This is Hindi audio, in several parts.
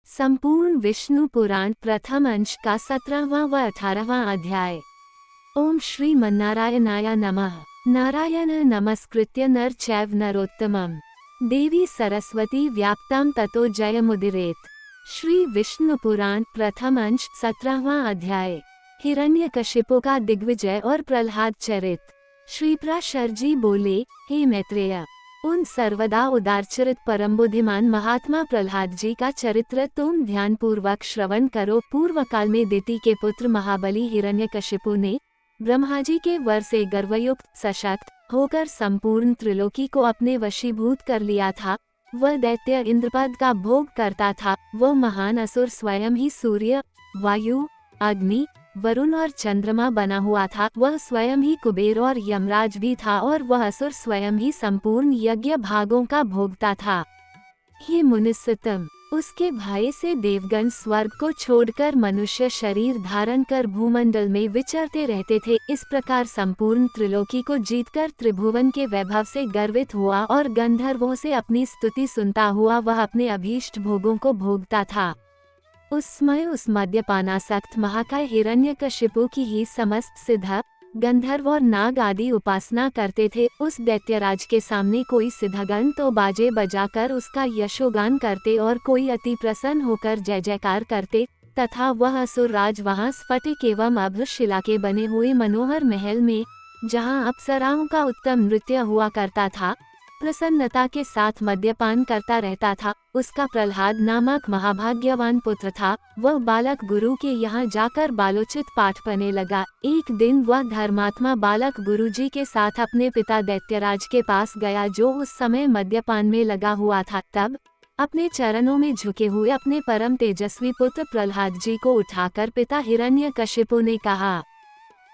संपूर्ण विष्णु पुराण प्रथम अंश का 17वां व 18वां अध्याय। ओम श्री मन्नारायणाय नमः। नारायण नमस्कृत्य नर चैव नरोत्तमं देवी सरस्वती व्याप्तां ततो जयमुदीरयेत्। श्री विष्णु पुराण प्रथम अंश 17वां अध्याय। हिरण्यकशिपु का दिग्विजय और प्रहलाद चरित। श्री पराशर जी बोले, हे मैत्रेय, उन सर्वदा उदारचरित परम बुद्धिमान महात्मा प्रहलाद जी का चरित्र तुम ध्यान पूर्वक श्रवण करो। पूर्व काल में दिति के पुत्र महाबली हिरण्यकशिपु ने ब्रह्मा जी के वर से गर्वयुक्त सशक्त होकर संपूर्ण त्रिलोकी को अपने वशीभूत कर लिया था। वह दैत्य इंद्रपद का भोग करता था। वह महान असुर स्वयं ही सूर्य, वायु, अग्नि, वरुण और चंद्रमा बना हुआ था। वह स्वयं ही कुबेर और यमराज भी था और वह असुर स्वयं ही संपूर्ण यज्ञ भागों का भोगता था। ये मुनिसतम, उसके भय से देवगण स्वर्ग को छोड़कर मनुष्य शरीर धारण कर भूमंडल में विचरते रहते थे। इस प्रकार संपूर्ण त्रिलोकी को जीतकर त्रिभुवन के वैभव से गर्वित हुआ और गंधर्वों से अपनी स्तुति सुनता हुआ वह अपने अभीष्ट भोगों को भोगता था। उस समय उस मद्यपानासक्त महाकाय हिरण्यकशिपु की ही समस्त सिद्ध गंधर्व और नाग आदि उपासना करते थे। उस दैत्यराज के सामने कोई सिद्धगण तो बाजे बजाकर उसका यशोगान करते और कोई अति प्रसन्न होकर जय जयकार करते, तथा वह असुर राज वहाँ स्फटिक एवं अभ्र शिला के बने हुए मनोहर महल में, जहाँ अप्सराओं का उत्तम नृत्य हुआ करता था, प्रसन्नता के साथ मद्यपान करता रहता था। उसका प्रहलाद नामक महाभाग्यवान पुत्र था। वह बालक गुरु के यहाँ जाकर बालोचित पाठ पढ़ने लगा। एक दिन वह धर्मात्मा बालक गुरुजी के साथ अपने पिता दैत्यराज के पास गया, जो उस समय मद्यपान में लगा हुआ था। तब अपने चरणों में झुके हुए अपने परम तेजस्वी पुत्र प्रहलाद जी को उठाकर पिता हिरण्यकशिपु ने कहा।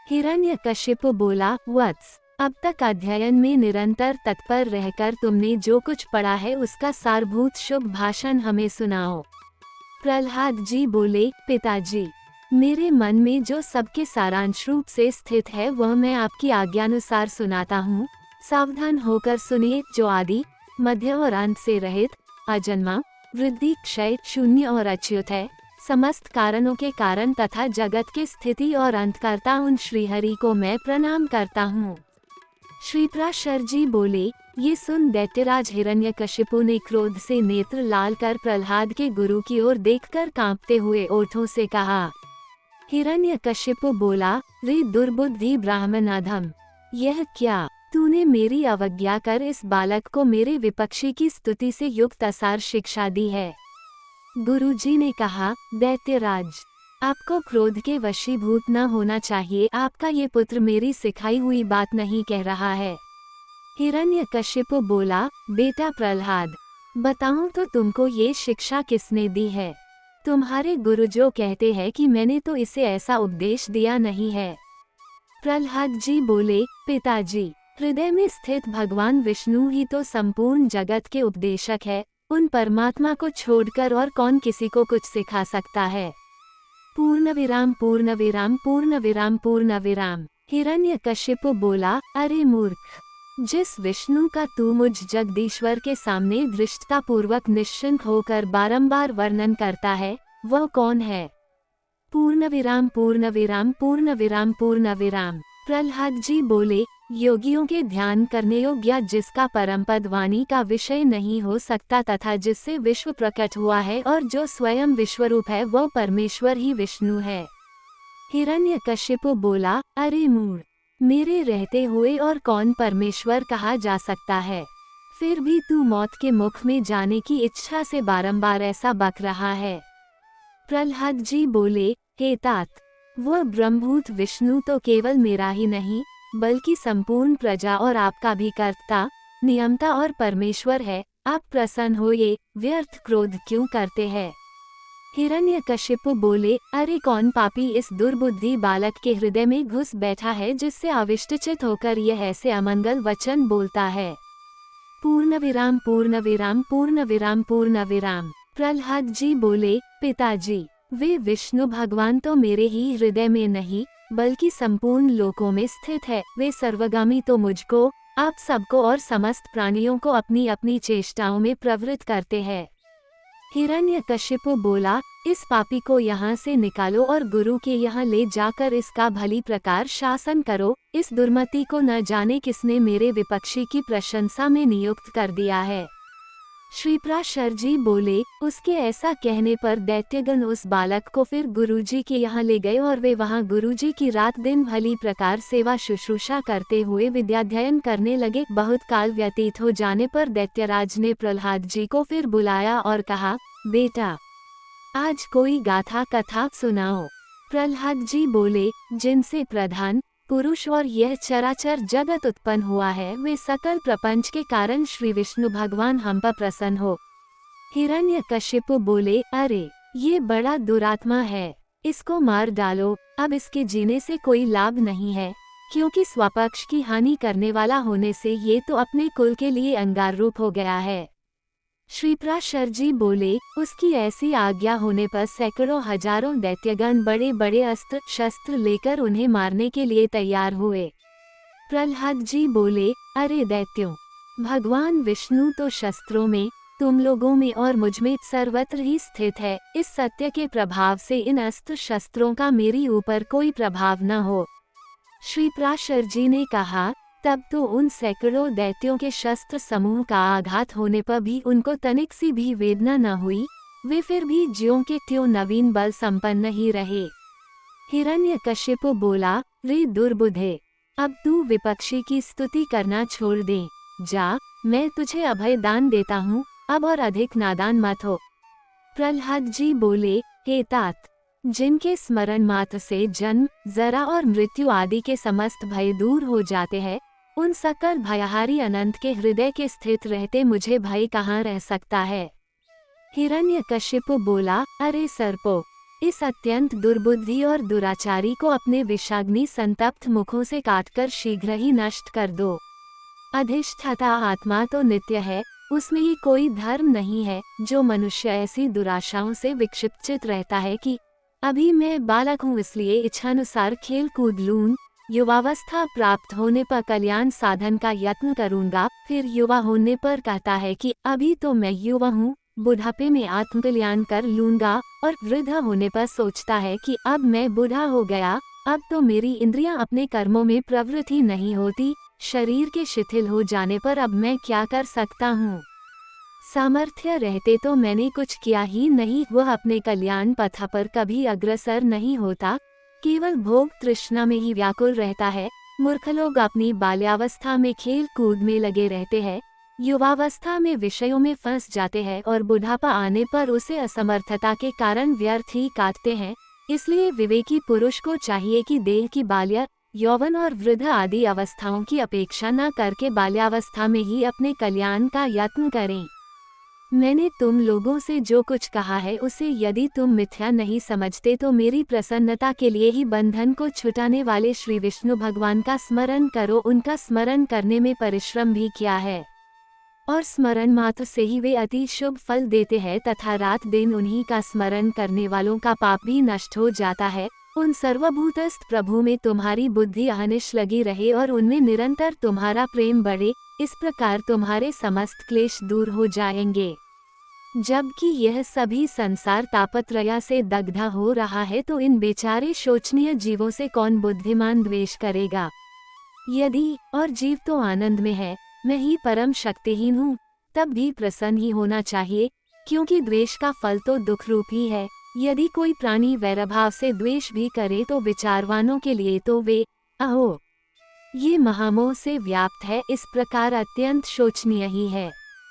हिरण्यकशिपु बोला, वत्स, अब तक अध्ययन में निरंतर तत्पर रहकर तुमने जो कुछ पढ़ा है उसका सारभूत शुभ भाषण हमें सुनाओ। प्रहलाद जी बोले, पिताजी, मेरे मन में जो सबके सारांश रूप से स्थित है वह मैं आपकी आज्ञानुसार सुनाता हूँ। सावधान होकर सुनिए। जो आदि, मध्य और अंत से रहित, अजन्मा, वृद्धि, क्षय, शून्य और अच्युत है, समस्त कारणों के कारण तथा जगत के स्थिति और अंतकर्ता उन श्रीहरि को मैं प्रणाम करता हूँ। श्री पराशर जी बोले, ये सुन दैत्यराज हिरण्यकशिपु ने क्रोध से नेत्र लाल कर प्रहलाद के गुरु की ओर देखकर कांपते हुए ओठों से कहा। हिरण्यकशिपु बोला, रे दुर्बुद्धि ब्राह्मण अधम, यह क्या तूने मेरी अवज्ञा कर इस बालक को मेरे विपक्षी की स्तुति से युक्त असार शिक्षा दी है। गुरुजी ने कहा, दैत्यराज, आपको क्रोध के वशीभूत न होना चाहिए। आपका ये पुत्र मेरी सिखाई हुई बात नहीं कह रहा है। हिरण्यकशिपु बोला, बेटा प्रहलाद, बताऊं तो तुमको ये शिक्षा किसने दी है? तुम्हारे गुरु जो कहते हैं कि मैंने तो इसे ऐसा उपदेश दिया नहीं है। प्रहलाद जी बोले, पिताजी, हृदय में स्थित भगवान विष्णु ही तो संपूर्ण जगत के उपदेशक है। उन परमात्मा को छोड़कर और कौन किसी को कुछ सिखा सकता है? पूर्ण विराम पूर्ण विराम पूर्ण विराम पूर्ण विराम। हिरण्यकशिपु बोला, अरे मूर्ख, जिस विष्णु का तू मुझ जगदीश्वर के सामने धृष्टता पूर्वक निश्चिंत होकर बारंबार वर्णन करता है, वह कौन है? पूर्ण विराम पूर्ण विराम पूर्ण विराम पूर्ण विराम। प्रहलाद जी बोले, योगियों के ध्यान करने योग्य जिसका परम पद वाणी का विषय नहीं हो सकता तथा जिससे विश्व प्रकट हुआ है और जो स्वयं विश्वरूप है, वह परमेश्वर ही विष्णु है। हिरण्यकशिपु बोला, अरे मूढ़, मेरे रहते हुए और कौन परमेश्वर कहा जा सकता है? फिर भी तू मौत के मुख में जाने की इच्छा से बारंबार ऐसा बक रहा है। प्रहलाद जी बोले, हे तात, वह ब्रह्मभूत विष्णु तो केवल मेरा ही नहीं बल्कि संपूर्ण प्रजा और आपका भी कर्ता, नियमता और परमेश्वर है। आप प्रसन्न हो, ये व्यर्थ क्रोध क्यों करते हैं? हिरण्यकशिपु बोले, अरे कौन पापी इस दुर्बुद्धि बालक के हृदय में घुस बैठा है जिससे आविष्टचित होकर यह ऐसे अमंगल वचन बोलता है? पूर्ण विराम पूर्ण विराम पूर्ण विराम पूर्ण विराम। प्रहलाद जी बोले, पिताजी, वे विष्णु भगवान तो मेरे ही हृदय में नहीं बल्कि संपूर्ण लोकों में स्थित है। वे सर्वगामी तो मुझको, आप सबको और समस्त प्राणियों को अपनी अपनी चेष्टाओं में प्रवृत्त करते हैं। हिरण्यकशिपु बोला, इस पापी को यहाँ से निकालो और गुरु के यहाँ ले जाकर इसका भली प्रकार शासन करो। इस दुर्मति को न जाने किसने मेरे विपक्षी की प्रशंसा में नियुक्त कर दिया है। श्रीपराशर जी बोले, उसके ऐसा कहने पर दैत्यगण उस बालक को फिर गुरुजी के यहाँ ले गए और वे वहाँ गुरुजी की रात दिन भली प्रकार सेवा शुश्रूषा करते हुए विद्याध्ययन करने लगे। बहुत काल व्यतीत हो जाने पर दैत्यराज ने प्रहलाद जी को फिर बुलाया और कहा, बेटा, आज कोई गाथा कथा सुनाओ। प्रहलाद जी बोले, जिनसे प्रधान पुरुष और यह चराचर जगत उत्पन्न हुआ है, वे सकल प्रपंच के कारण श्री विष्णु भगवान हम पर प्रसन्न हो। हिरण्यकशिपु बोले, अरे ये बड़ा दुरात्मा है, इसको मार डालो। अब इसके जीने से कोई लाभ नहीं है, क्योंकि स्वपक्ष की हानि करने वाला होने से ये तो अपने कुल के लिए अंगार रूप हो गया है। श्रीपराशर जी बोले, उसकी ऐसी आज्ञा होने पर सैकड़ों हजारों दैत्यगण बड़े बड़े अस्त्र शस्त्र लेकर उन्हें मारने के लिए तैयार हुए। प्रहलाद जी बोले, अरे दैत्यों, भगवान विष्णु तो शस्त्रों में, तुम लोगों में और मुझ में सर्वत्र ही स्थित है। इस सत्य के प्रभाव से इन अस्त्र शस्त्रों का मेरी ऊपर कोई प्रभाव न हो। श्रीपराशर जी ने कहा, तब तो उन सैकड़ों दैत्यों के शस्त्र समूह का आघात होने पर भी उनको तनिक सी भी वेदना न हुई। वे फिर भी ज्यों के त्यों नवीन बल संपन्न ही रहे। हिरण्यकशिपु बोला, रे दुर्बुद्धे, अब तू विपक्षी की स्तुति करना छोड़ दे। जा, मैं तुझे अभय दान देता हूँ, अब और अधिक नादान मत हो। प्रहलाद जी बोले, हे तात, जिनके स्मरण मात्र से जन्म जरा और मृत्यु आदि के समस्त भय दूर हो जाते हैं, उन सकल भयहारी अनंत के हृदय के स्थित रहते मुझे भय कहाँ रह सकता है। हिरण्यकशिपु बोला, अरे सर्पो, इस अत्यंत दुर्बुद्धि और दुराचारी को अपने विषाग्नि संतप्त मुखों से काटकर शीघ्र ही नष्ट कर दो। अधिष्ठाता आत्मा तो नित्य है, उसमें ही कोई धर्म नहीं है। जो मनुष्य ऐसी दुराशाओं से विक्षिप्त रहता है कि अभी मैं बालक हूँ इसलिए इच्छानुसार खेल कूद लूँ, युवावस्था प्राप्त होने पर कल्याण साधन का यत्न करूँगा, फिर युवा होने पर कहता है कि अभी तो मैं युवा हूँ, बुढ़ापे में आत्मकल्याण कर लूँगा, और वृद्ध होने पर सोचता है कि अब मैं बूढ़ा हो गया, अब तो मेरी इंद्रियां अपने कर्मों में प्रवृत्त ही नहीं होती, शरीर के शिथिल हो जाने पर अब मैं क्या कर सकता हूँ। सामर्थ्य रहते तो मैंने कुछ किया ही नहीं। वह अपने कल्याण पथ पर कभी अग्रसर नहीं होता, केवल भोग तृष्णा में ही व्याकुल रहता है। मूर्ख लोग अपनी बाल्यावस्था में खेल कूद में लगे रहते हैं, युवावस्था में विषयों में फंस जाते हैं और बुढ़ापा आने पर उसे असमर्थता के कारण व्यर्थ ही काटते हैं। इसलिए विवेकी पुरुष को चाहिए कि देह की बाल्य, यौवन और वृद्ध आदि अवस्थाओं की अपेक्षा न करके बाल्यावस्था में ही अपने कल्याण का यत्न करें। मैंने तुम लोगों से जो कुछ कहा है उसे यदि तुम मिथ्या नहीं समझते तो मेरी प्रसन्नता के लिए ही बंधन को छुटाने वाले श्री विष्णु भगवान का स्मरण करो। उनका स्मरण करने में परिश्रम भी क्या है, और स्मरण मात्र से ही वे अति शुभ फल देते हैं तथा रात दिन उन्हीं का स्मरण करने वालों का पाप भी नष्ट हो जाता है। उन सर्वभूतस्थ प्रभु में तुम्हारी बुद्धि अहनिश लगी रहे और उनमें निरंतर तुम्हारा प्रेम बढ़े, इस प्रकार तुम्हारे समस्त क्लेश दूर हो जाएंगे। जबकि यह सभी संसार तापत्रया से दग्धा हो रहा है तो इन बेचारे शोचनीय जीवों से कौन बुद्धिमान द्वेष करेगा। यदि और जीव तो आनंद में है, मैं ही परम शक्तिहीन हूँ, तब भी प्रसन्न ही होना चाहिए, क्योंकि द्वेष का फल तो दुख रूप ही है। यदि कोई प्राणी वैरभाव से द्वेष भी करे तो विचारवानों के लिए तो वे अहो ये महामोह से व्याप्त है, इस प्रकार अत्यंत शोचनीय ही है।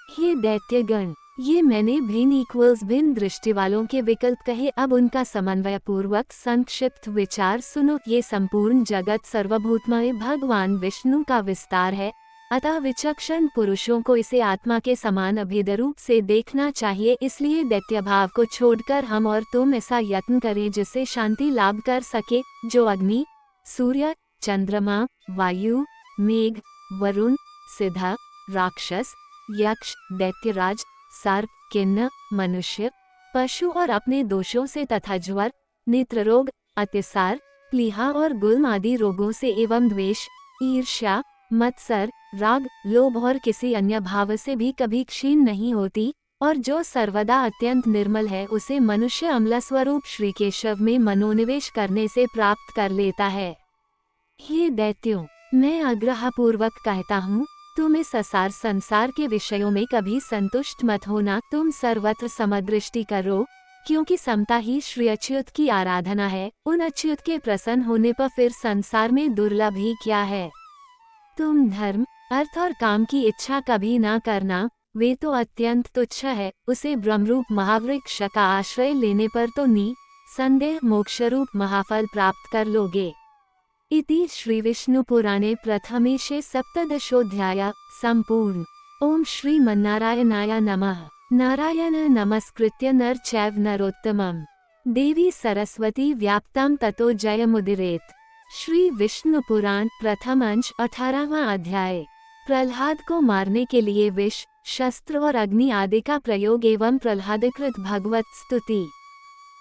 हे दैत्यगण, ये मैंने भिन्न दृष्टि वालों के विकल्प कहे, अब उनका समन्वय पूर्वक संक्षिप्त विचार सुनो। ये संपूर्ण जगत सर्वभूतमय भगवान विष्णु का विस्तार है, अतः विचक्षण पुरुषों को इसे आत्मा के समान अभेद रूप से देखना चाहिए। इसलिए दैत्य भाव को छोड़कर हम और तुम ऐसा यत्न करें जिससे शांति लाभ कर सके। जो अग्नि, सूर्य, चंद्रमा, वायु, मेघ, वरुण, सिद्ध, राक्षस, यक्ष, दैत्यराज, सर्प, किन्न, मनुष्य, पशु और अपने दोषों से तथा ज्वर, नेत्र रोग, अतिसार, प्लीहा और गुल्म आदि रोगों से एवं द्वेष, ईर्ष्या, मत्सर, राग, लोभ और किसी अन्य भाव से भी कभी क्षीण नहीं होती, और जो सर्वदा अत्यंत निर्मल है उसे मनुष्य अमला स्वरूप श्री केशव में मनोनिवेश करने से प्राप्त कर लेता है। हे दैत्यों, मैं आग्रहपूर्वक कहता हूँ, तुम इस असार संसार के विषयों में कभी संतुष्ट मत होना। तुम सर्वत्र समदृष्टि करो, क्योंकि समता ही श्री अच्युत की आराधना है। उन अच्युत के प्रसन्न होने पर फिर संसार में दुर्लभ ही क्या है। तुम धर्म, अर्थ और काम की इच्छा कभी ना करना, वे तो अत्यंत तुच्छ है। उसे ब्रह्मरूप महावृक्ष का आश्रय लेने पर तो संदेह मोक्षरूप महाफल प्राप्त कर लोगे। इति श्री विष्णु पुराणे प्रथमेशे सप्तदशोऽध्यायः संपूर्ण। ओम श्री मन्नारायणाय नमः। नारायण नमस्कृत्य नर चैव नरोत्तमं देवी सरस्वती व्याप्तां ततो जयमुदीरयेत्। श्री विष्णु पुराण प्रथम अंश 18वां अध्याय। प्रहलाद को मारने के लिए विष, शस्त्र और अग्नि आदि का प्रयोग एवं प्रहलादकृत भगवत स्तुति।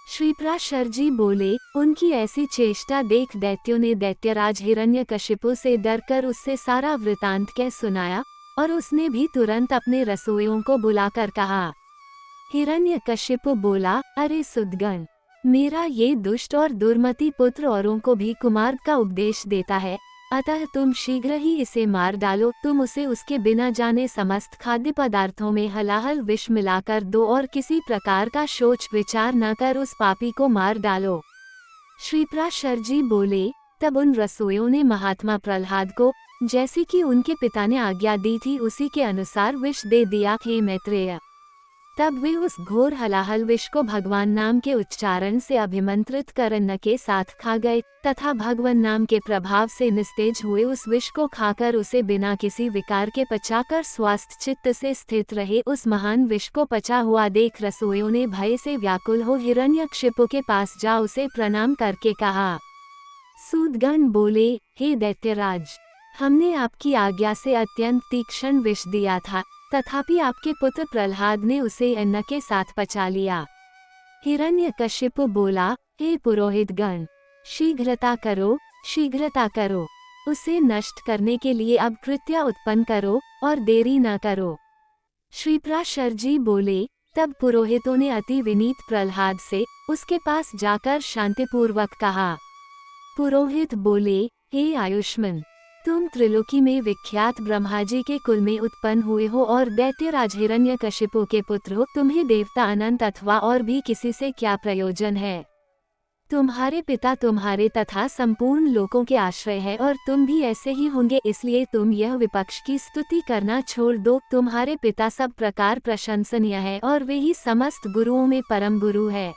श्री पराशर जी बोले, उनकी ऐसी चेष्टा देख दैत्यों ने दैत्यराज हिरण्यकशिपु से डरकर उससे सारा वृतांत कह सुनाया, और उसने भी तुरंत अपने रसोइयों को बुलाकर कहा। हिरण्यकशिपु बोला, अरे सुदगण, मेरा ये दुष्ट और दुर्मति पुत्र औरों को भी कुमार्ग का उपदेश देता है, अतः तुम शीघ्र ही इसे मार डालो। तुम उसे उसके बिना जाने समस्त खाद्य पदार्थों में हलाहल विष मिलाकर दो और किसी प्रकार का सोच विचार न कर उस पापी को मार डालो। श्री पराशर जी बोले, तब उन रसोइयों ने महात्मा प्रहलाद को, जैसी कि उनके पिता ने आज्ञा दी थी, उसी के अनुसार विष दे दिया। हे मैत्रेय, तब वे उस घोर हलाहल विष को भगवान नाम के उच्चारण से अभिमंत्रित कर अन्न के साथ खा गए, तथा भगवान नाम के प्रभाव से निस्तेज हुए उस विष को खाकर उसे बिना किसी विकार के पचाकर स्वस्थ चित्त से स्थित रहे। उस महान विष को पचा हुआ देख रसोइयों ने भय से व्याकुल हो हिरण्यकशिपु के पास जा उसे प्रणाम करके कहा। सूदगण बोले, हे दैत्यराज, हमने आपकी आज्ञा से अत्यंत तीक्ष्ण विष दिया था, तथापि आपके पुत्र प्रहलाद ने उसे अन्न के साथ पचा लिया। हिरण्यकशिपु बोला, हे पुरोहितगण, शीघ्रता करो, शीघ्रता करो, उसे नष्ट करने के लिए अब कृत्य उत्पन्न करो और देरी न करो। श्री पराशर जी बोले, तब पुरोहितों ने अति विनीत प्रहलाद से उसके पास जाकर शांतिपूर्वक कहा। पुरोहित बोले, हे आयुष्मान, तुम त्रिलोकी में विख्यात ब्रह्मा जी के कुल में उत्पन्न हुए हो और दैत्यराज हिरण्यकशिपु के पुत्र हो। तुम्हें देवता अनंत अथवा और भी किसी से क्या प्रयोजन है। तुम्हारे पिता तुम्हारे तथा संपूर्ण लोकों के आश्रय है और तुम भी ऐसे ही होंगे, इसलिए तुम यह विपक्ष की स्तुति करना छोड़ दो। तुम्हारे पिता सब प्रकार प्रशंसनीय है और वे ही समस्त गुरुओं में परम गुरु है।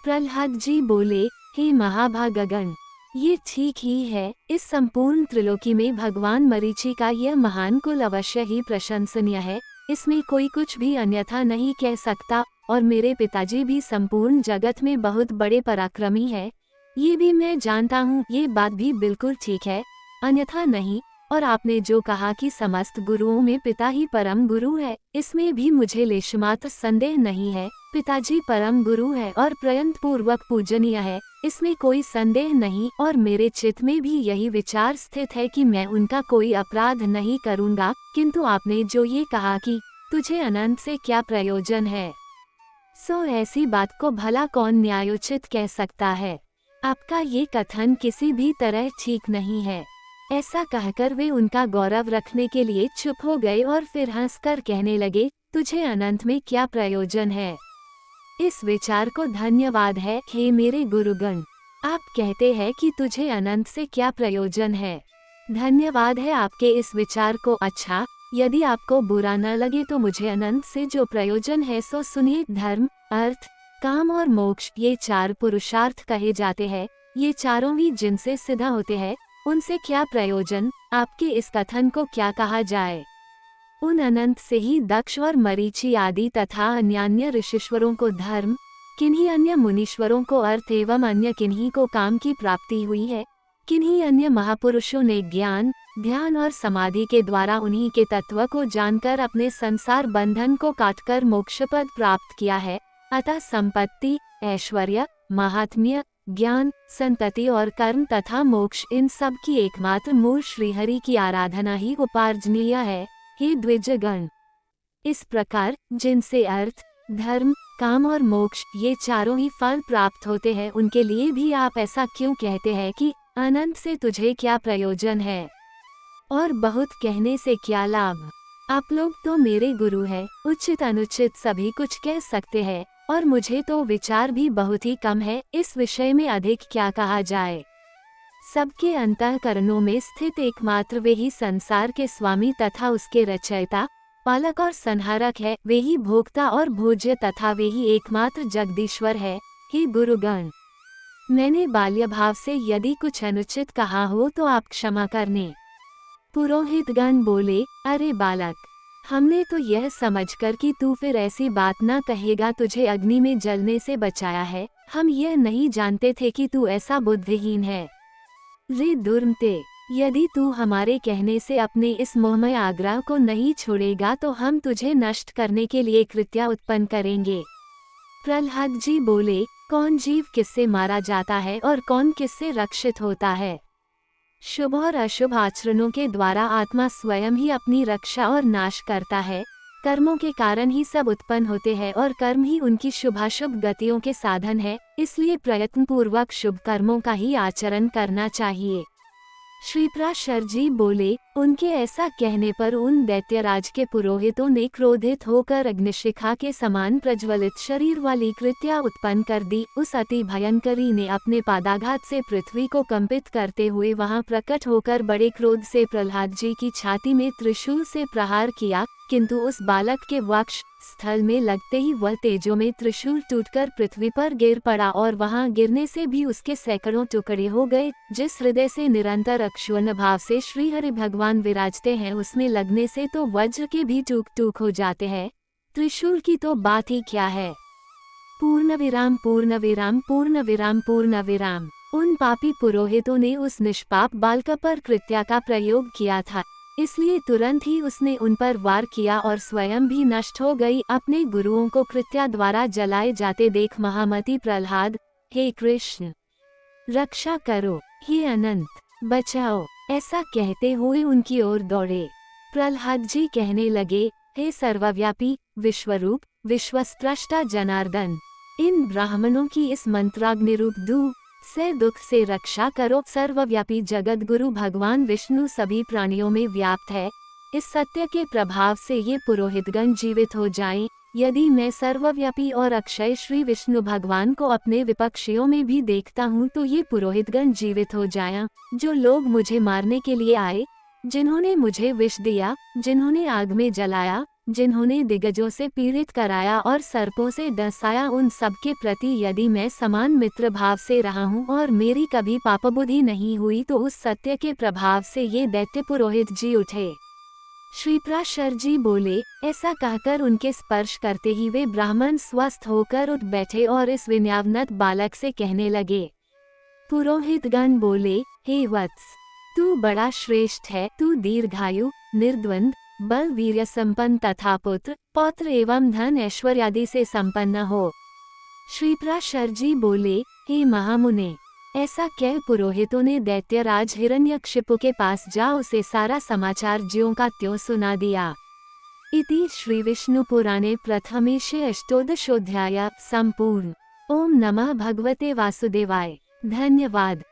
प्रहलाद जी बोले, हे महाभागगण, ये ठीक ही है। इस संपूर्ण त्रिलोकी में भगवान मरीचि का यह महान कुल अवश्य ही प्रशंसनीय है, इसमें कोई कुछ भी अन्यथा नहीं कह सकता। और मेरे पिताजी भी संपूर्ण जगत में बहुत बड़े पराक्रमी है, ये भी मैं जानता हूँ। ये बात भी बिल्कुल ठीक है, अन्यथा नहीं। और आपने जो कहा कि समस्त गुरुओं में पिता ही परम गुरु है, इसमें भी मुझे लेशमात्र संदेह नहीं है। पिताजी परम गुरु है और प्रयत्न पूर्वक पूजनीय है, इसमें कोई संदेह नहीं। और मेरे चित्त में भी यही विचार स्थित है कि मैं उनका कोई अपराध नहीं करूँगा। किंतु आपने जो ये कहा कि तुझे अनंत से क्या प्रयोजन है, सो ऐसी बात को भला कौन न्यायोचित कह सकता है। आपका ये कथन किसी भी तरह ठीक नहीं है। ऐसा कहकर वे उनका गौरव रखने के लिए चुप हो गए और फिर हंसकर कहने लगे, तुझे अनंत में क्या प्रयोजन है। इस विचार को धन्यवाद है। हे मेरे गुरुगण, आप कहते हैं कि तुझे अनंत से क्या प्रयोजन है। धन्यवाद है आपके इस विचार को। अच्छा, यदि आपको बुरा न लगे तो मुझे अनंत से जो प्रयोजन है सो सुनिए। धर्म, अर्थ, काम और मोक्ष, ये चार पुरुषार्थ कहे जाते हैं। ये चारों ही जिनसे सिद्ध होते हैं, उनसे क्या प्रयोजन। आपके इस कथन को क्या कहा जाए। उन अनंत से ही दक्ष और मरीचि आदि तथा अन्य ऋषिश्वरों को धर्म, किन्हीं अन्य मुनीश्वरों को अर्थ एवं अन्य किन्हीं को काम की प्राप्ति हुई है। किन्हीं अन्य महापुरुषों ने ज्ञान, ध्यान और समाधि के द्वारा उन्हीं के तत्व को जानकर अपने संसार बंधन को काटकर मोक्षपद प्राप्त किया है। अतः संपत्ति, ऐश्वर्य, महात्म्य, ज्ञान, संतति और कर्म तथा मोक्ष, इन सब की एकमात्र मूल श्रीहरि की आराधना ही उपार्जनीय है। हे द्विजगण, इस प्रकार जिनसे अर्थ, धर्म, काम और मोक्ष ये चारों ही फल प्राप्त होते हैं, उनके लिए भी आप ऐसा क्यों कहते हैं कि अनंत से तुझे क्या प्रयोजन है और बहुत कहने से क्या लाभ। आप लोग तो मेरे गुरु हैं, उचित अनुचित सभी कुछ कह सकते हैं और मुझे तो विचार भी बहुत ही कम है, इस विषय में अधिक क्या कहा जाए। सबके अंतःकरणों में स्थित एकमात्र वे ही संसार के स्वामी तथा उसके रचयिता, पालक और संहारक है, वे ही भोक्ता और भोज्य तथा वे ही एकमात्र जगदीश्वर है। हे गुरुगण, मैंने बाल्य भाव से यदि कुछ अनुचित कहा हो तो आप क्षमा करने। पुरोहितगण बोले, अरे बालक, हमने तो यह समझकर कि तू फिर ऐसी बात न कहेगा तुझे अग्नि में जलने से बचाया है, हम यह नहीं जानते थे कि तू ऐसा बुद्धिहीन है। रे दुर्मते, यदि तू हमारे कहने से अपने इस मोहमय आग्रह को नहीं छोड़ेगा तो हम तुझे नष्ट करने के लिए कृत्या उत्पन्न करेंगे। प्रहलाद जी बोले, कौन जीव किससे मारा जाता है और कौन किससे रक्षित होता है। शुभ और अशुभ आचरणों के द्वारा आत्मा स्वयं ही अपनी रक्षा और नाश करता है। कर्मों के कारण ही सब उत्पन्न होते हैं और कर्म ही उनकी शुभाशुभ गतियों के साधन है, इसलिए प्रयत्नपूर्वक शुभ कर्मों का ही आचरण करना चाहिए। श्री पराशर जी बोले, उनके ऐसा कहने पर उन दैत्यराज के पुरोहितों ने क्रोधित होकर अग्निशिखा के समान प्रज्वलित शरीर वाली कृत्या उत्पन्न कर दी। उस अति भयंकरी ने अपने पादाघात से पृथ्वी को कंपित करते हुए वहां प्रकट होकर बड़े क्रोध से प्रहलाद जी की छाती में त्रिशूल से प्रहार किया, किंतु उस बालक के वक्ष स्थल में लगते ही वह तेजो में त्रिशूल टूटकर पृथ्वी पर गिर पड़ा और वहां गिरने से भी उसके सैकड़ों टुकड़े हो गए। जिस हृदय से निरंतर अक्षुण्ण भाव से श्री हरि भगवान विराजते हैं, उसमें लगने से तो वज्र के भी टूक टूक हो जाते हैं, त्रिशूल की तो बात ही क्या है। पूर्ण विराम पूर्ण विराम पूर्ण विराम पूर्ण विराम। उन पापी पुरोहितों ने उस निष्पाप बालक पर कृत्या का प्रयोग किया था, इसलिए तुरंत ही उसने उन पर वार किया और स्वयं भी नष्ट हो गई। अपने गुरुओं को कृत्या द्वारा जलाए जाते देख महामति प्रहलाद, हे कृष्ण रक्षा करो, हे अनंत बचाओ, ऐसा कहते हुए उनकी ओर दौड़े। प्रहलाद जी कहने लगे, हे सर्वव्यापी, विश्वरूप, विश्वस्त्रष्टा जनार्दन, इन ब्राह्मणों की इस मंत्राग्नि रूप दूत से दुख से रक्षा करो। सर्वव्यापी जगत गुरु भगवान विष्णु सभी प्राणियों में व्याप्त है, इस सत्य के प्रभाव से ये पुरोहितगण जीवित हो जाएं। यदि मैं सर्वव्यापी और अक्षय श्री विष्णु भगवान को अपने विपक्षियों में भी देखता हूँ तो ये पुरोहितगण जीवित हो जाएं। जो लोग मुझे मारने के लिए आए, जिन्होंने मुझे विष दिया, जिन्होंने आग में जलाया, जिन्होंने दिग्गजों से पीड़ित कराया और सर्पों से डसाया, उन सब के प्रति यदि मैं समान मित्र भाव से रहा हूँ और मेरी कभी पापबुद्धि नहीं हुई तो उस सत्य के प्रभाव से ये दैत्य पुरोहित जी उठे। श्री पराशर जी बोले, ऐसा कहकर उनके स्पर्श करते ही वे ब्राह्मण स्वस्थ होकर उठ बैठे और इस विनयावनत बालक से कहने लगे। पुरोहितगण बोले, हे वत्स, तू बड़ा श्रेष्ठ है, तू दीर्घायु, निर्द्वंद, बल वीर्य संपन्न तथा पुत्र पौत्र एवं धन ऐश्वर्यादि से संपन्न हो। श्री पराशर जी बोले, हे महामुने, ऐसा कह पुरोहितों ने दैत्यराज हिरण्यकशिपु के पास जा उसे सारा समाचार ज्यों का त्यों सुना दिया। इति श्री विष्णु पुराणे प्रथमेशे अष्टोदशोऽध्याय संपूर्ण। ओम नमः भगवते वासुदेवाय। धन्यवाद।